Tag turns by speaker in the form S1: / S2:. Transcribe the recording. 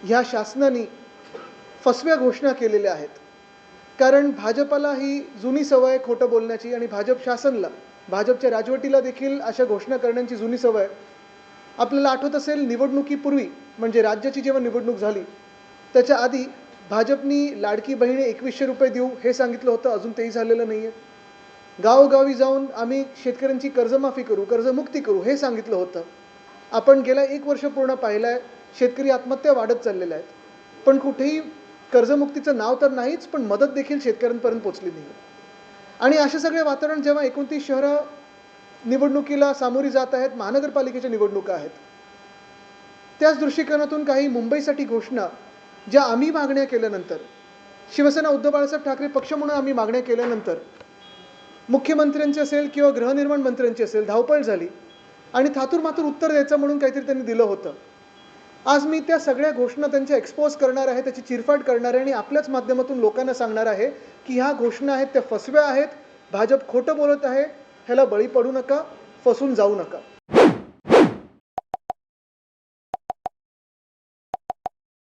S1: ह्या शासनाने फसव्या घोषणा केलेल्या आहेत. कारण भाजपला ही जुनी सवय खोटं बोलण्याची आणि भाजप शासनला, भाजपच्या राजवटीला देखील अशा घोषणा करण्याची जुनी सवय. आपल्याला आठवत असेल निवडणुकीपूर्वी म्हणजे राज्याची जेव्हा निवडणूक झाली, त्याच्या आधी भाजपनी लाडकी बहीण ₹2100 देऊ हे सांगितलं होतं, अजून तेही झालेलं नाहीये. गावोगावी जाऊन आम्ही शेतकऱ्यांची कर्जमाफी करू, कर्जमुक्ती करू हे सांगितलं होतं. आपण गेल्या 1 वर्ष पूर्ण पाहिलंय, शेतकरी आत्महत्या वाढत चाललेल्या आहेत. पण कुठेही कर्जमुक्तीचं नाव तर नाहीच, पण मदत देखील शेतकऱ्यांपर्यंत पोहोचली नाही. आणि असे सगळे वातावरण जेव्हा 29 शहरं निवडणुकीला सामोरी जात आहेत, महानगरपालिकेच्या निवडणुका आहेत. त्याच दृष्टिकोनातून काही मुंबईसाठी घोषणा ज्या आम्ही मागण्या केल्यानंतर, शिवसेना उद्धव बाळासाहेब ठाकरे पक्ष म्हणून आम्ही मागण्या केल्यानंतर मुख्यमंत्र्यांची असेल किंवा गृहनिर्माण मंत्र्यांची असेल धावपळ झाली आणि थातूरमातूर उत्तर द्यायचं म्हणून काहीतरी त्यांनी दिलं होतं. आज मी त्या सगळ्या घोषणा त्यांच्या एक्सपोज करणार आहे, त्याची चिरफाड करणार आहे आणि आपल्याच माध्यमातून लोकांना सांगणार आहे की ह्या घोषणा आहेत त्या फसव्या आहेत, भाजप खोटं बोलत आहे, ह्याला बळी पडू नका, फसून जाऊ नका.